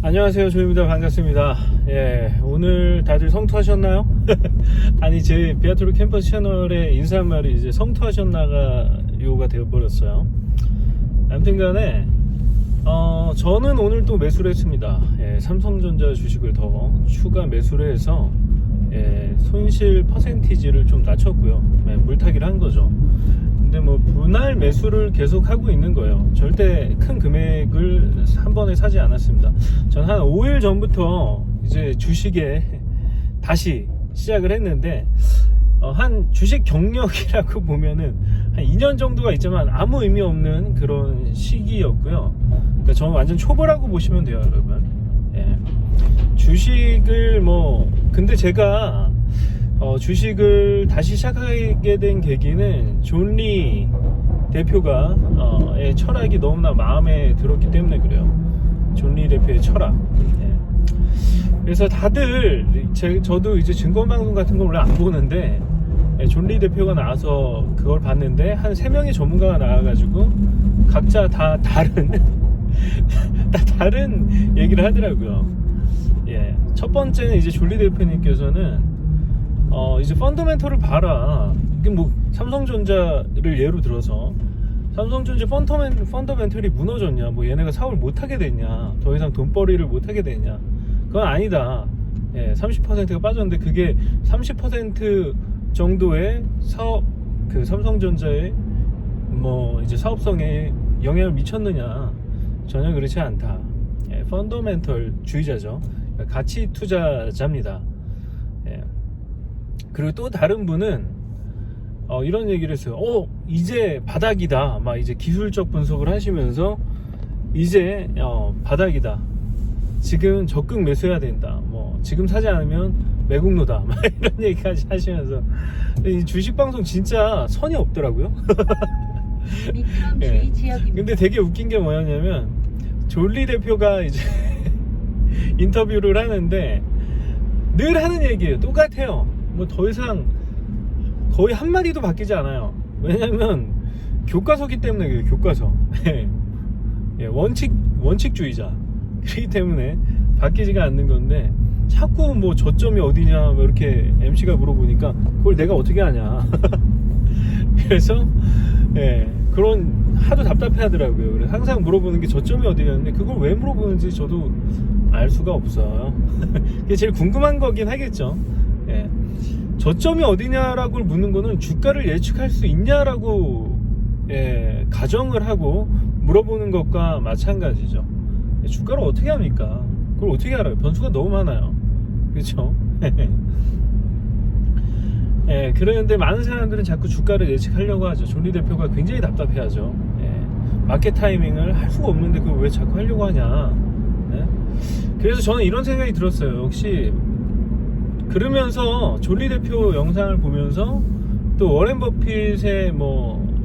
안녕하세요, 조입니다. 반갑습니다. 예, 오늘 다들 성투하셨나요? 아니, 제 비아트로 캠퍼스 채널에 인사말이 이제 성투하셨나가 요가 되어버렸어요. 아무튼 간에 저는 오늘 또 매수를 했습니다. 예, 삼성전자 주식을 더 추가 매수를 해서 손실 퍼센티지를 좀 낮췄고요. 물타기를 한 거죠. 근데 뭐 분할 매수를 계속 하고 있는 거예요. 절대 큰 금액을 한 번에 사지 않았습니다. 전 한 5일 전부터 이제 주식에 다시 시작을 했는데 한 주식 경력이라고 보면은 한 2년 정도가 있지만 아무 의미 없는 그런 시기였고요. 그러니까 저는 완전 초보라고 보시면 돼요, 여러분. 예. 주식을 근데 제가 주식을 다시 시작하게 된 계기는 존 리 대표가 철학이 너무나 마음에 들었기 때문에 그래요. 존 리 대표의 철학. 예. 그래서 다들 저도 이제 증권방송 같은 거 원래 안 보는데 존 리 대표가 나와서 그걸 봤는데 한 3명의 전문가가 나와가지고 각자 다 다른 얘기를 하더라고요. 예. 첫 번째는 이제 존 리 대표님께서는 이제 펀더멘털을 봐라. 이게 삼성전자를 예로 들어서 삼성전자 펀더멘털이 무너졌냐, 얘네가 사업을 못하게 됐냐, 더 이상 돈벌이를 못하게 됐냐, 그건 아니다. 30%가 빠졌는데 그게 30% 정도의 삼성전자의 이제 사업성에 영향을 미쳤느냐, 전혀 그렇지 않다. 펀더멘털 주의자죠. 가치 투자자입니다. 그리고 또 다른 분은 이런 얘기를 했어요. 이제 바닥이다. 이제 기술적 분석을 하시면서 이제 바닥이다. 지금 적극 매수해야 된다. 지금 사지 않으면 매국노다. 이런 얘기까지 하시면서 이 주식 방송 진짜 선이 없더라고요. 예. 근데 되게 웃긴 게 뭐였냐면 존 리 대표가 이제 인터뷰를 하는데 늘 하는 얘기예요. 똑같아요. 더 이상 거의 한마디도 바뀌지 않아요. 왜냐면 교과서기 때문에 그래요. 교과서. 원칙주의자. 그렇기 때문에 바뀌지가 않는 건데 자꾸 저점이 어디냐 이렇게 MC가 물어보니까 그걸 내가 어떻게 아냐. 그래서 그런 하도 답답해 하더라고요. 그래서 항상 물어보는 게 저점이 어디냐는데 그걸 왜 물어보는지 저도 알 수가 없어요. 그게 제일 궁금한 거긴 하겠죠. 저점이 어디냐라고 묻는 거는 주가를 예측할 수 있냐라고 가정을 하고 물어보는 것과 마찬가지죠. 주가를 어떻게 합니까? 그걸 어떻게 알아요? 변수가 너무 많아요. 그렇죠? 그런데 많은 사람들은 자꾸 주가를 예측하려고 하죠. 존 리 대표가 굉장히 답답해하죠. 마켓 타이밍을 할 수가 없는데 그걸 왜 자꾸 하려고 하냐. 그래서 저는 이런 생각이 들었어요. 역시 그러면서 존 리 대표 영상을 보면서 또 워렌 버핏의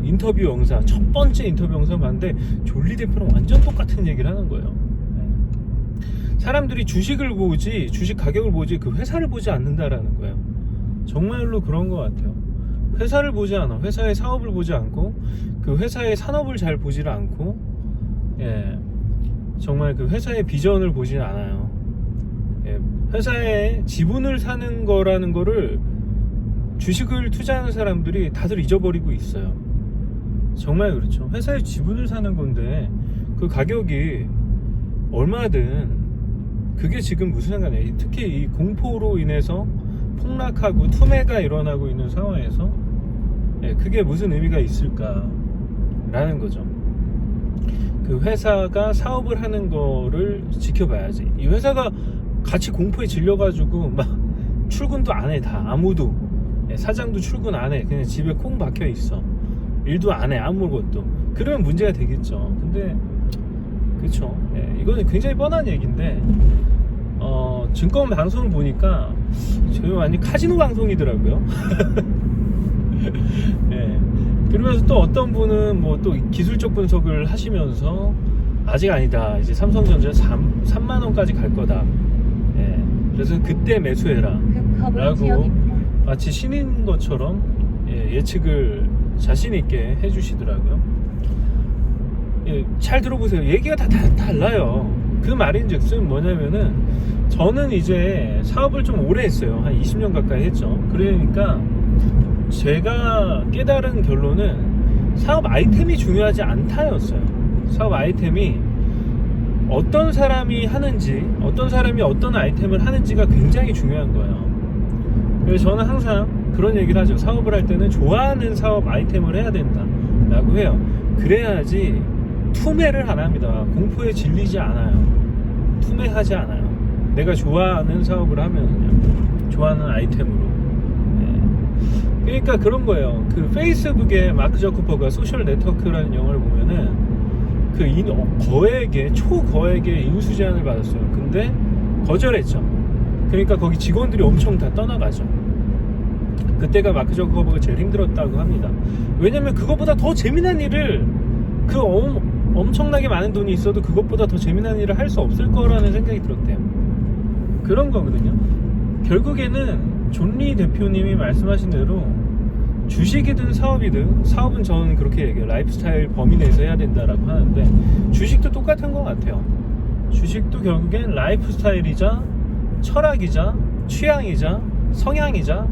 인터뷰 영상, 첫 번째 인터뷰 영상 봤는데 존 리 대표랑 완전 똑같은 얘기를 하는 거예요. 사람들이 주식을 보지, 주식 가격을 보지 그 회사를 보지 않는다라는 거예요. 정말로 그런 것 같아요. 회사를 보지 않아. 회사의 사업을 보지 않고 그 회사의 산업을 잘 보지를 않고 정말 그 회사의 비전을 보지는 않아요. 회사의 지분을 사는 거라는 거를 주식을 투자하는 사람들이 다들 잊어버리고 있어요. 정말 그렇죠. 회사의 지분을 사는 건데 그 가격이 얼마든 그게 지금 무슨 상관이에요. 특히 이 공포로 인해서 폭락하고 투매가 일어나고 있는 상황에서 그게 무슨 의미가 있을까라는 거죠. 그 회사가 사업을 하는 거를 지켜봐야지. 이 회사가 같이 공포에 질려가지고 출근도 안 해. 다 아무도. 사장도 출근 안 해. 그냥 집에 콩 박혀 있어. 일도 안 해. 아무것도. 그러면 문제가 되겠죠. 근데 그쵸. 이거는 굉장히 뻔한 얘기인데 증권 방송을 보니까 저희 완전 카지노 방송이더라고요. 그러면서 또 어떤 분은 또 기술적 분석을 하시면서 아직 아니다. 이제 삼성전자 3만원까지 갈 거다. 그래서 그때 매수해라 라고 마치 신인 것처럼 예측을 자신있게 해주시더라고요. 잘 들어보세요. 얘기가 다 달라요. 그 말인즉슨 뭐냐면은 저는 이제 사업을 좀 오래 했어요. 한 20년 가까이 했죠. 그러니까 제가 깨달은 결론은 사업 아이템이 중요하지 않다였어요. 사업 아이템이 어떤 사람이 하는지, 어떤 사람이 어떤 아이템을 하는지가 굉장히 중요한 거예요. 그래서 저는 항상 그런 얘기를 하죠. 사업을 할 때는 좋아하는 사업 아이템을 해야 된다 라고 해요. 그래야지 투매를 안 합니다. 공포에 질리지 않아요. 투매하지 않아요. 내가 좋아하는 사업을 하면 좋아하는 아이템으로. 그러니까 그런 거예요. 그 페이스북에 마크 저커버가 소셜 네트워크라는 영화를 보면은 그 초거액의 인수 제안을 받았어요. 근데 거절했죠. 그러니까 거기 직원들이 엄청 다 떠나가죠. 그때가 마크 저커버가 제일 힘들었다고 합니다. 왜냐면 그것보다 더 재미난 일을 엄청나게 많은 돈이 있어도 그것보다 더 재미난 일을 할 수 없을 거라는 생각이 들었대요. 그런 거거든요. 결국에는 존 리 대표님이 말씀하신 대로 주식이든 사업이든, 사업은 저는 그렇게 얘기해요. 라이프스타일 범위 내에서 해야 된다라고 하는데 주식도 똑같은 것 같아요. 주식도 결국엔 라이프스타일이자 철학이자 취향이자 성향이자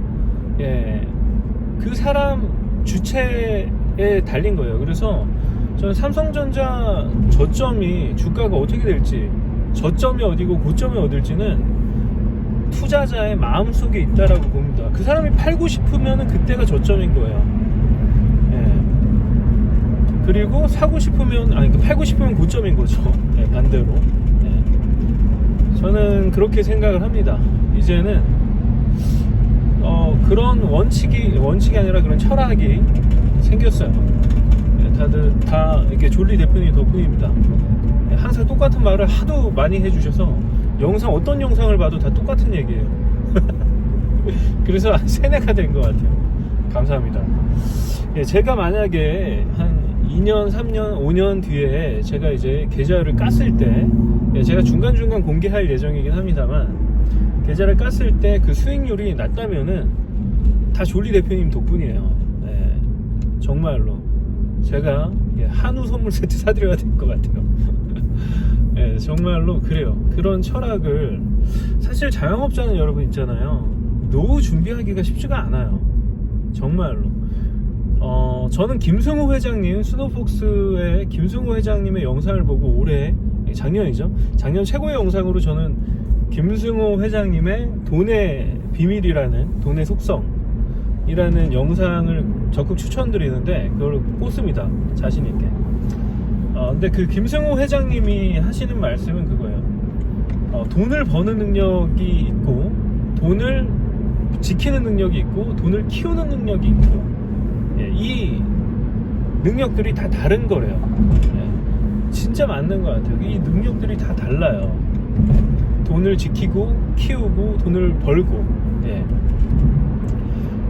그 사람 주체에 달린 거예요. 그래서 저는 삼성전자 저점이 주가가 어떻게 될지, 저점이 어디고 고점이 어딜지는 투자자의 마음속에 있다라고 봅니다. 그 사람이 팔고 싶으면 그때가 저점인 거예요. 그리고 사고 싶으면, 팔고 싶으면 고점인 거죠. 반대로. 저는 그렇게 생각을 합니다. 이제는 그런 원칙이 아니라 그런 철학이 생겼어요. 다들 다 이렇게 졸리 대표님 덕분입니다. 항상 똑같은 말을 하도 많이 해주셔서 어떤 영상을 봐도 다 똑같은 얘기예요. 그래서 세뇌가 된 것 같아요. 감사합니다. 제가 만약에 한 2년, 3년, 5년 뒤에 제가 이제 계좌를 깠을 때, 제가 중간중간 공개할 예정이긴 합니다만, 계좌를 깠을 때 그 수익률이 낮다면은 다 졸리 대표님 덕분이에요. 정말로 제가 한우 선물 세트 사드려야 될 것 같아요. 정말로 그래요. 그런 철학을, 사실 자영업자는 여러분 있잖아요, 노후 준비하기가 쉽지가 않아요. 정말로. 저는 김승호 회장님, 스노폭스의 김승호 회장님의 영상을 보고 작년이죠. 작년 최고의 영상으로 저는 김승호 회장님의 돈의 비밀이라는, 돈의 속성이라는 영상을 적극 추천드리는데 그걸 꽂습니다. 자신있게. 근데 그 김승호 회장님이 하시는 말씀은 그거예요. 돈을 버는 능력이 있고, 돈을 지키는 능력이 있고, 돈을 키우는 능력이 있고, 이 능력들이 다 다른 거래요. 진짜 맞는 것 같아요. 이 능력들이 다 달라요. 돈을 지키고, 키우고, 돈을 벌고.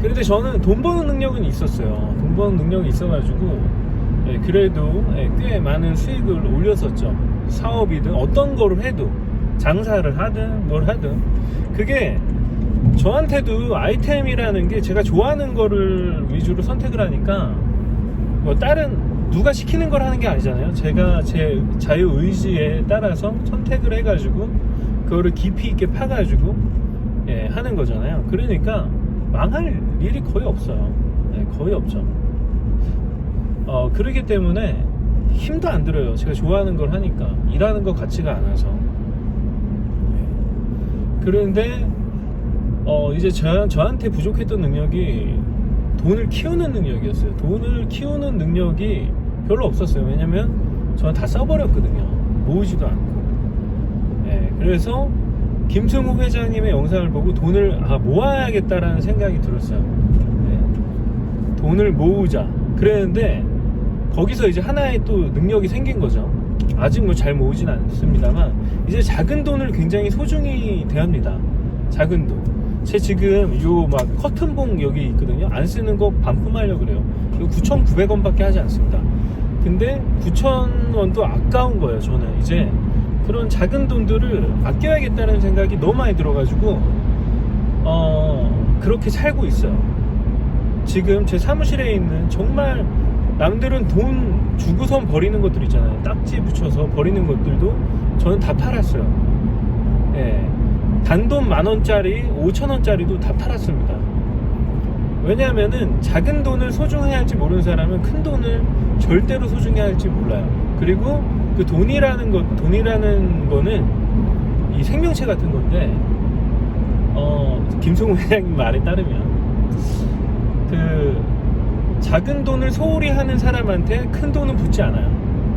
그런데 저는 돈 버는 능력은 있었어요. 돈 버는 능력이 있어가지고 그래도 꽤 많은 수익을 올렸었죠. 사업이든 어떤 거를 해도, 장사를 하든 뭘 하든, 그게 저한테도 아이템이라는 게 제가 좋아하는 거를 위주로 선택을 하니까 뭐 다른 누가 시키는 걸 하는 게 아니잖아요. 제가 제 자유의지에 따라서 선택을 해가지고 그거를 깊이 있게 파가지고 하는 거잖아요. 그러니까 망할 일이 거의 없어요. 거의 없죠. 그러기 때문에 힘도 안 들어요. 제가 좋아하는 걸 하니까. 일하는 거 같지가 않아서. 그런데 이제 저한테 부족했던 능력이 돈을 키우는 능력이었어요. 돈을 키우는 능력이 별로 없었어요. 왜냐면 저는 다 써버렸거든요. 모으지도 않고. 그래서 김승호 회장님의 영상을 보고 돈을 모아야겠다라는 생각이 들었어요. 돈을 모으자 그랬는데 거기서 이제 하나의 또 능력이 생긴 거죠. 아직 뭐 잘 모으진 않습니다만 이제 작은 돈을 굉장히 소중히 대합니다. 작은 돈. 제 지금 요 막 커튼봉 여기 있거든요. 안 쓰는 거 반품하려고 그래요. 이거 9,900원 밖에 하지 않습니다. 근데 9,000원도 아까운 거예요. 저는 이제 그런 작은 돈들을 아껴야겠다는 생각이 너무 많이 들어가지고 그렇게 살고 있어요. 지금 제 사무실에 있는 정말 남들은 돈 주고선 버리는 것들 있잖아요. 딱지 붙여서 버리는 것들도 저는 다 팔았어요. 예. 단돈 10,000원짜리 5,000원짜리도 다 팔았습니다. 왜냐하면은 작은 돈을 소중히 할지 모르는 사람은 큰 돈을 절대로 소중히 할지 몰라요. 그리고 그 돈이라는 거는 이 생명체 같은 건데, 김성우 회장님 말에 따르면 그 작은 돈을 소홀히 하는 사람한테 큰 돈은 붙지 않아요.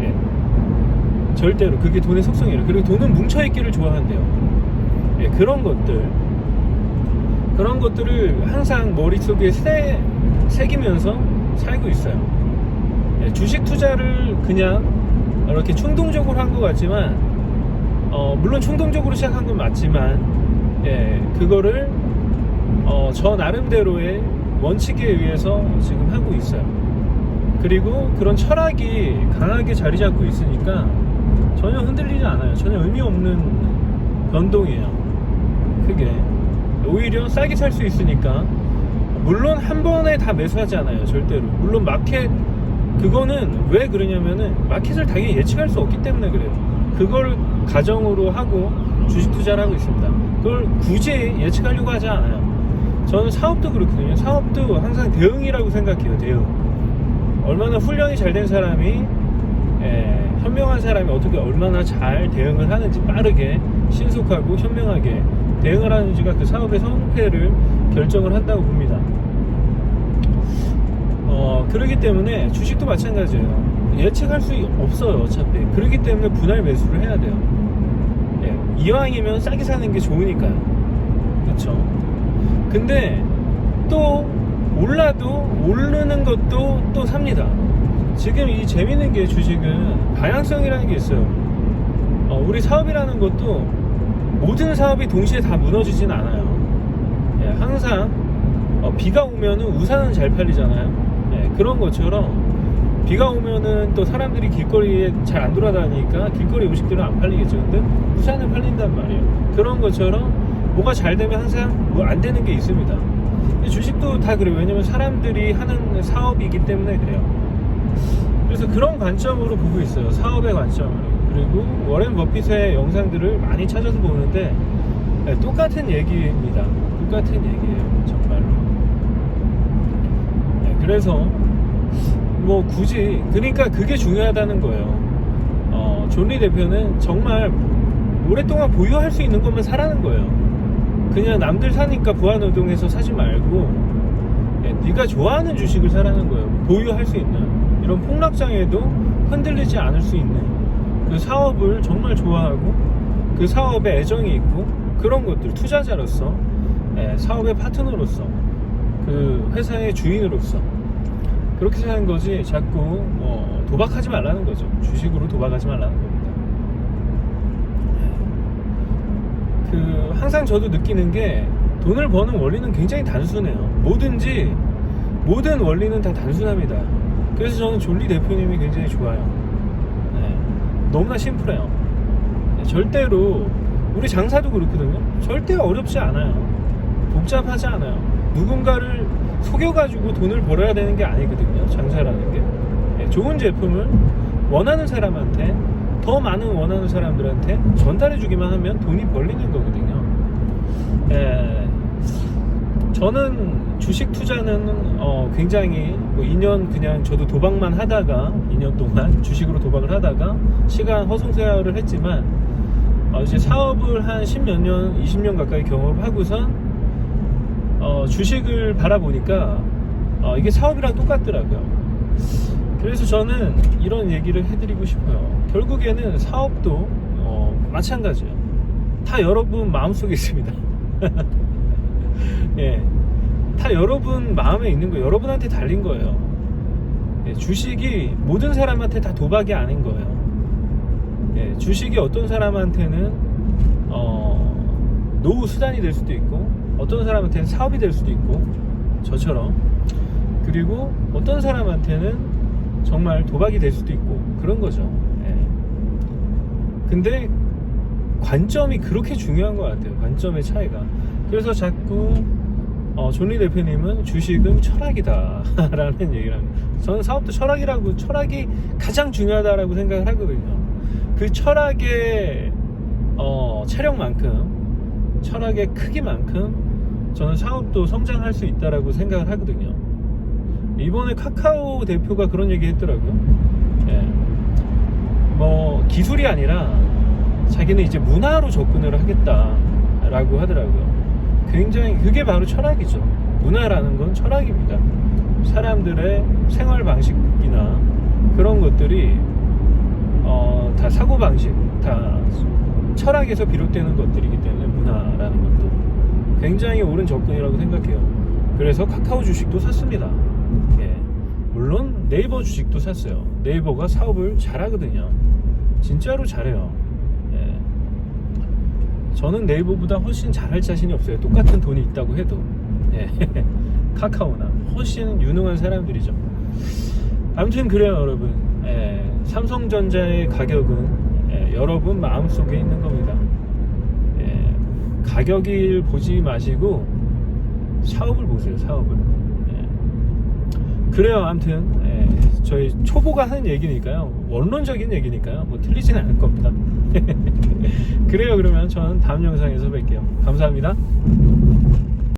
예. 절대로 그게 돈의 속성이에요. 그리고 돈은 뭉쳐있기를 좋아한대요. 예, 그런 것들을 항상 머릿속에 새기면서 살고 있어요. 예, 주식 투자를 그냥 이렇게 충동적으로 한 것 같지만, 물론 충동적으로 시작한 건 맞지만, 예, 그거를 저 나름대로의 원칙에 의해서 지금 하고 있어요. 그리고 그런 철학이 강하게 자리 잡고 있으니까 전혀 흔들리지 않아요. 전혀 의미 없는 변동이에요. 그게 오히려 싸게 살 수 있으니까. 물론 한 번에 다 매수하지 않아요. 절대로. 물론 마켓, 그거는 왜 그러냐면은 마켓을 당연히 예측할 수 없기 때문에 그래요. 그걸 가정으로 하고 주식 투자를 하고 있습니다. 그걸 굳이 예측하려고 하지 않아요. 저는 사업도 그렇거든요. 사업도 항상 대응이라고 생각해요. 대응. 얼마나 훈련이 잘 된 사람이, 현명한 사람이 어떻게 얼마나 잘 대응을 하는지, 빠르게 신속하고 현명하게 대응을 하는지가 그 사업의 성패를 결정을 한다고 봅니다. 그렇기 때문에 주식도 마찬가지예요. 예측할 수 없어요. 어차피. 그렇기 때문에 분할 매수를 해야 돼요. 예, 이왕이면 싸게 사는 게 좋으니까요. 그렇죠. 근데 또 올라도 오르는 것도 또 삽니다. 지금 이 재밌는 게 주식은 방향성이라는 게 있어요. 우리 사업이라는 것도 모든 사업이 동시에 다 무너지진 않아요. 예, 항상 비가 오면은 우산은 잘 팔리잖아요. 예, 그런 것처럼 비가 오면은 또 사람들이 길거리에 잘 안 돌아다니니까 길거리 음식들은 안 팔리겠죠. 근데 우산은 팔린단 말이에요. 그런 것처럼 뭐가 잘 되면 항상 뭐 안 되는 게 있습니다. 주식도 다 그래요. 왜냐면 사람들이 하는 사업이기 때문에 그래요. 그래서 그런 관점으로 보고 있어요. 사업의 관점으로. 그리고 워렌 버핏의 영상들을 많이 찾아서 보는데, 똑같은 얘기입니다. 똑같은 얘기예요. 정말로. 그래서 뭐 굳이, 그러니까 그게 중요하다는 거예요. 존리 대표는 정말 오랫동안 보유할 수 있는 것만 사라는 거예요. 그냥 남들 사니까 부안노동에서 사지 말고, 네가 좋아하는 주식을 사라는 거예요. 보유할 수 있는, 이런 폭락장에도 흔들리지 않을 수 있는 그 사업을 정말 좋아하고 그 사업에 애정이 있고, 그런 것들, 투자자로서, 사업의 파트너로서, 그 회사의 주인으로서 그렇게 사는 거지, 자꾸 도박하지 말라는 거죠. 주식으로 도박하지 말라는 겁니다. 항상 저도 느끼는 게, 돈을 버는 원리는 굉장히 단순해요. 모든 원리는 다 단순합니다. 그래서 저는 존리 대표님이 굉장히 좋아요. 너무나 심플해요. 절대로, 우리 장사도 그렇거든요. 절대 어렵지 않아요. 복잡하지 않아요. 누군가를 속여가지고 돈을 벌어야 되는 게 아니거든요. 장사라는 게. 좋은 제품을 원하는 사람한테, 더 많은 원하는 사람들한테 전달해주기만 하면 돈이 벌리는 거거든요. 저는 주식 투자는 굉장히 2년 그냥 저도 도박만 하다가, 2년 동안 주식으로 도박을 하다가 시간 허송세월을 했지만, 이제 사업을 한 10몇 년, 20년 가까이 경험을 하고선 주식을 바라보니까 이게 사업이랑 똑같더라고요. 그래서 저는 이런 얘기를 해드리고 싶어요. 결국에는 사업도 마찬가지예요. 다 여러분 마음속에 있습니다. 예, 다 여러분 마음에 있는 거예요. 여러분한테 달린 거예요. 예, 주식이 모든 사람한테 다 도박이 아닌 거예요. 예, 주식이 어떤 사람한테는 노후 수단이 될 수도 있고, 어떤 사람한테는 사업이 될 수도 있고, 저처럼. 그리고 어떤 사람한테는 정말 도박이 될 수도 있고, 그런 거죠. 예. 근데 관점이 그렇게 중요한 것 같아요. 관점의 차이가. 그래서 자꾸 존리 대표님은 주식은 철학이다 라는 얘기를 합니다. 저는 사업도 철학이 가장 중요하다라고 생각을 하거든요. 그 철학의 체력만큼, 철학의 크기만큼 저는 사업도 성장할 수 있다라고 생각을 하거든요. 이번에 카카오 대표가 그런 얘기 했더라고요. 예. 뭐 기술이 아니라 자기는 이제 문화로 접근을 하겠다라고 하더라고요. 굉장히 그게 바로 철학이죠. 문화라는 건 철학입니다. 사람들의 생활 방식이나 그런 것들이 다 사고 방식, 다 철학에서 비롯되는 것들이기 때문에 문화라는 것도 굉장히 옳은 접근이라고 생각해요. 그래서 카카오 주식도 샀습니다. 예. 물론 네이버 주식도 샀어요. 네이버가 사업을 잘하거든요. 진짜로 잘해요. 예. 저는 네이버보다 훨씬 잘할 자신이 없어요. 똑같은 돈이 있다고 해도. 예. 카카오나 훨씬 유능한 사람들이죠. 아무튼 그래요, 여러분. 예. 삼성전자의 가격은 여러분 마음속에 있는 겁니다. 예. 가격을 보지 마시고 사업을 보세요. 사업을. 예. 그래요. 아무튼 저희 초보가 하는 얘기니까요, 원론적인 얘기니까요, 뭐 틀리진 않을 겁니다. 그래요. 그러면 저는 다음 영상에서 뵐게요. 감사합니다.